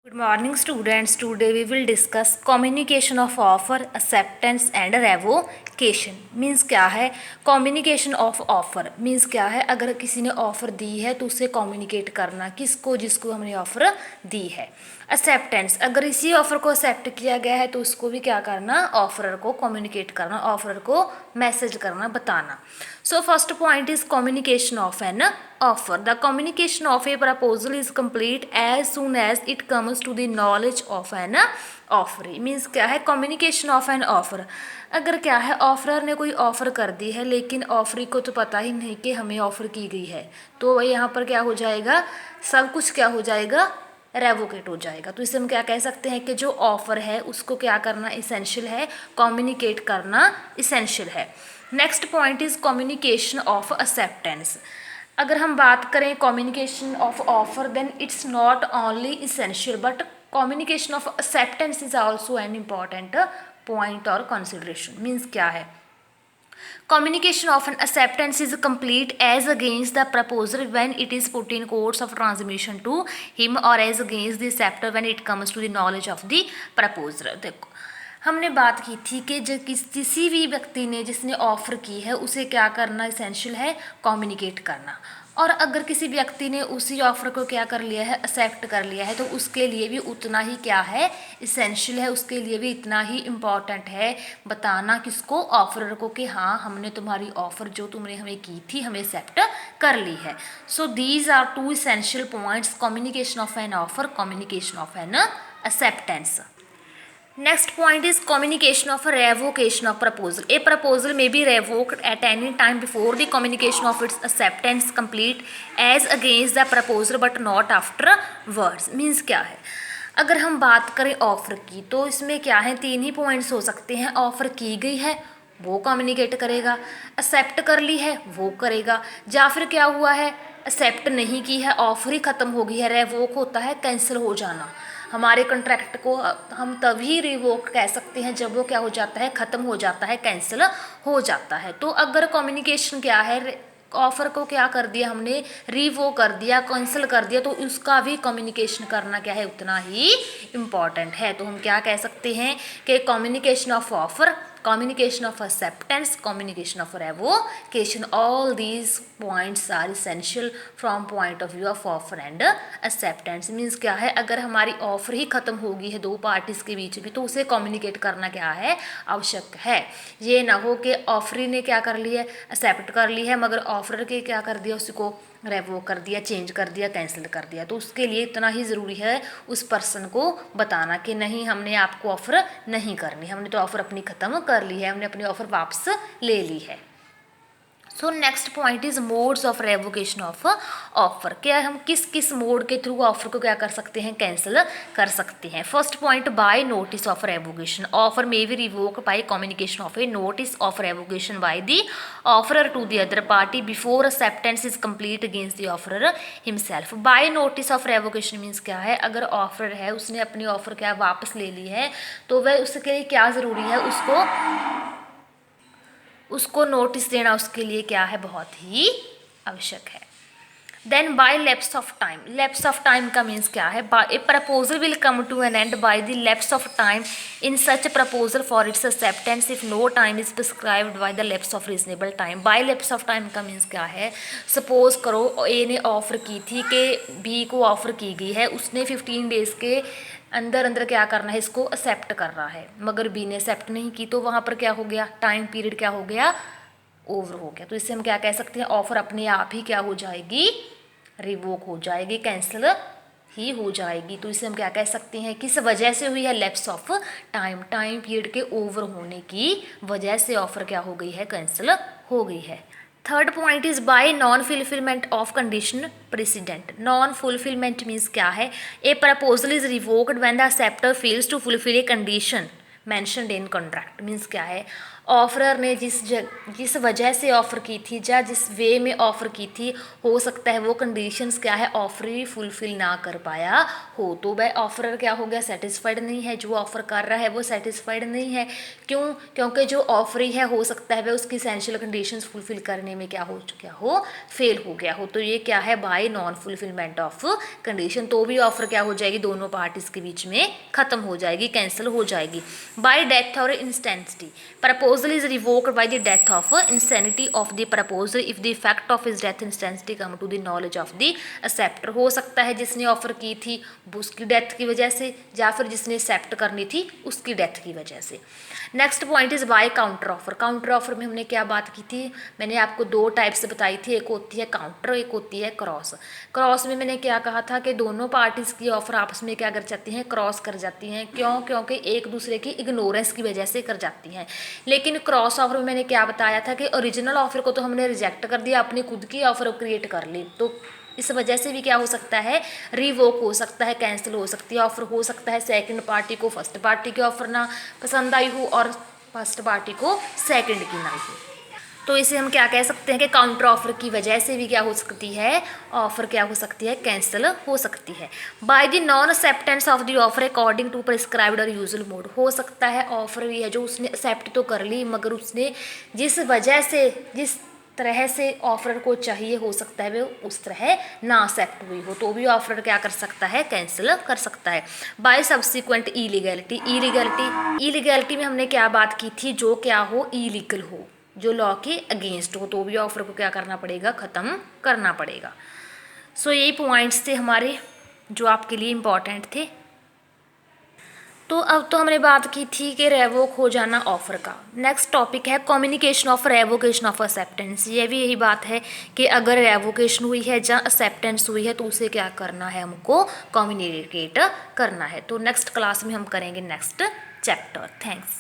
Good morning students. Today we will discuss communication of offer, acceptance and revocation. Means क्या है communication of offer? Means क्या है अगर किसी ने ऑफ़र दी है तो उसे कम्युनिकेट करना किसको जिसको हमने ऑफ़र दी है। एक्सेप्टेंस अगर इसी ऑफ़र को एक्सेप्ट किया गया है तो उसको भी क्या करना ऑफरर को कम्युनिकेट करना ऑफरर को मैसेज करना बताना। So first point is communication of an offer. The communication of a proposal is complete as soon as it comes to the knowledge of an offeree. Means क्या है communication of an offer. अगर क्या है offeror ने कोई offer कर दी है लेकिन ऑफरी को तो पता ही नहीं कि हमें ऑफ़र की गई है, तो यहाँ पर क्या हो जाएगा सब कुछ क्या हो जाएगा रेवोकेट हो जाएगा। तो इसे हम क्या कह सकते हैं कि जो ऑफ़र है उसको क्या करना इसेंशियल है, कम्युनिकेट करना इसेंशियल है। Next point is communication of acceptance. अगर हम बात करें communication of offer then it's not only essential but communication of acceptance is also an important point और कंसिडरेशन। मीन्स क्या है communication of an acceptance is complete as against the proposer when it is put in course of transmission to him or as against the acceptor when it comes to the knowledge of the proposer। देखो हमने बात की थी कि जो किसी भी व्यक्ति ने जिसने ऑफ़र की है उसे क्या करना इसेंशियल है कम्युनिकेट करना, और अगर किसी व्यक्ति ने उसी ऑफ़र को क्या कर लिया है एक्सेप्ट कर लिया है तो उसके लिए भी उतना ही क्या है इसेंशियल है, उसके लिए भी इतना ही इम्पॉर्टेंट है बताना किसको ऑफ़रर को कि हाँ हमने तुम्हारी ऑफ़र जो तुमने हमें की थी हमें एक्सेप्ट कर ली है। So these are two essential points communication of an offer, communication of an acceptance. Next point is communication of a revocation of proposal. A proposal may be revoked at any time before the communication of its acceptance complete as against the proposer but not afterwards. Means क्या है अगर हम बात करें offer की तो इसमें क्या है तीन ही पॉइंट्स हो सकते हैं। ऑफ़र की गई है वो कम्युनिकेट करेगा, एक्सेप्ट कर ली है वो करेगा, या फिर क्या हुआ है एक्सेप्ट नहीं की है ऑफ़र ही ख़त्म हो गई है। रेवोक होता है कैंसिल हो जाना। हमारे कॉन्ट्रैक्ट को हम तभी रिवोक कह सकते हैं जब वो क्या हो जाता है ख़त्म हो जाता है, कैंसिल हो जाता है। तो अगर कम्युनिकेशन क्या है ऑफ़र को क्या कर दिया हमने रिवोक कर दिया कैंसिल कर दिया तो उसका भी कम्युनिकेशन करना क्या है उतना ही इम्पॉर्टेंट है। तो हम क्या कह सकते हैं कि communication of offer, communication of acceptance, communication of revocation, all these points are essential from point of view of offer and acceptance। Means क्या है अगर हमारी ऑफर ही ख़त्म होगी है दो पार्टीज़ के बीच में तो उसे कम्युनिकेट करना क्या है आवश्यक है। ये ना हो कि ऑफरी ने क्या कर ली है एक्सेप्ट कर ली है मगर ऑफर के क्या कर दिया उसको रेवोक कर दिया, चेंज कर दिया, कैंसिल कर दिया। तो उसके लिए इतना ही ज़रूरी है उस पर्सन को बताना कि नहीं हमने आपको ऑफ़र नहीं करनी, हमने तो ऑफ़र अपनी ख़त्म कर ली है, हमने अपनी ऑफ़र वापस ले ली है। So next point is modes of revocation of offer. क्या हम किस किस मोड के थ्रू ऑफर को क्या कर सकते हैं कैंसिल कर सकते हैं। First point by notice of revocation. Offer may be revoke by communication of a notice of revocation by the offeror to the other party before acceptance is complete against the offeror himself. By notice of revocation means क्या है अगर offer है उसने अपनी offer क्या वापस ले ली है तो वह उसके लिए क्या ज़रूरी है उसको नोटिस देना उसके लिए क्या है बहुत ही आवश्यक है। Then by lapse of time. Lapse of time का मीन्स क्या है a proposal will come to an end by the lapse of time in such proposal for its acceptance if no time is prescribed by the lapse of reasonable time. By lapse of time का means क्या है suppose करो ए ने offer की थी कि B को offer की गई है, उसने 15 डेज़ के अंदर अंदर क्या करना है इसको एक्सेप्ट कर रहा है मगर बी ने एक्सेप्ट नहीं की तो वहाँ पर क्या हो गया टाइम पीरियड क्या हो गया ओवर हो गया। तो इससे हम क्या कह सकते हैं ऑफ़र अपने आप ही क्या हो जाएगी रिवोक हो जाएगी, कैंसिल ही हो जाएगी। तो इसे हम क्या कह सकते हैं किस वजह से हुई है lapse of time, time period के ओवर होने की वजह से ऑफ़र क्या हो गई है कैंसिल हो गई है। Third point is by non fulfilment of condition precedent. Non fulfilment means क्या है a proposal is revoked when the acceptor fails to fulfil a condition mentioned in contract. Means क्या है, ऑफरर ने जिस वजह से ऑफ़र की थी या जिस वे में ऑफ़र की थी, हो सकता है वो कंडीशंस क्या है ऑफर फुलफिल ना कर पाया हो, तो वह ऑफरर क्या हो गया, सेटिस्फाइड नहीं है। जो ऑफ़र कर रहा है वो सेटिस्फाइड नहीं है। क्यों? क्योंकि जो ऑफरी है हो सकता है वह उसकी एसेंशियल कंडीशंस फुलफिल करने में क्या हो फेल हो गया हो। तो ये क्या है, bye non fulfilment of condition, तो भी ऑफर क्या हो जाएगी, दोनों पार्टीज के बीच में खत्म हो जाएगी, कैंसिल हो जाएगी। बाय डेथ और insanity, proposal is revoked by the death of insanity of the proposal if the effect of his death insanity come to the knowledge of the acceptor. हो सकता है जिसने ऑफर की थी उसकी डेथ की वजह से, या फिर जिसने एक्सेप्ट करनी थी उसकी डेथ की वजह से। Next point is bye counter offer. Counter offer में हमने क्या बात की थी, मैंने आपको दो टाइप्स बताई थी, एक होती है काउंटर, एक होती है क्रॉस। क्रॉस में मैंने क्या कहा था कि दोनों पार्टीज की ऑफर आपस में क्या कर जाती हैं, क्रॉस कर जाती हैं। क्यों? क्योंकि एक दूसरे की इग्नोरेंस की वजह से कर जाती हैं। लेकिन क्रॉस ऑफर में मैंने क्या बताया था कि ओरिजिनल ऑफर को तो हमने रिजेक्ट कर दिया, अपनी खुद की ऑफर क्रिएट कर ली, तो इस वजह से भी क्या हो सकता है, रिवोक हो सकता है, कैंसिल हो सकती है ऑफर। हो सकता है सेकंड पार्टी को फर्स्ट पार्टी की ऑफर ना पसंद आई हो और फर्स्ट पार्टी को सेकंड की ना हो, तो इसे हम क्या कह सकते हैं कि काउंटर ऑफर की वजह से भी क्या हो सकती है, ऑफर क्या हो सकती है, कैंसिल हो सकती है। By the non acceptance of the offer according to prescribed और यूजुअल मोड। हो सकता है ऑफर भी है जो उसने एक्सेप्ट तो कर ली, मगर उसने जिस वजह से, जिस तरह से ऑफर को चाहिए, हो सकता है वो उस तरह ना एक्सेप्ट हुई हो, तो भी ऑफर क्या कर सकता है, कैंसिल कर सकता है। Bye subsequent illegality. इलीगैलिटी में हमने क्या बात की थी, जो क्या हो, इलीगल हो, जो लॉ के अगेंस्ट हो, तो भी ऑफर को क्या करना पड़ेगा, ख़त्म करना पड़ेगा। सो यही पॉइंट्स थे हमारे जो आपके लिए इम्पॉर्टेंट थे। तो अब तो हमने बात की थी कि रेवोक हो जाना ऑफर का। नेक्स्ट टॉपिक है communication of revocation of acceptance. ये भी यही बात है कि अगर रेवोकेशन हुई है या एक्सेप्टेंस हुई है तो उसे क्या करना है, हमको कम्युनिकेट करना है। तो नेक्स्ट क्लास में हम करेंगे नेक्स्ट चैप्टर। थैंक्स।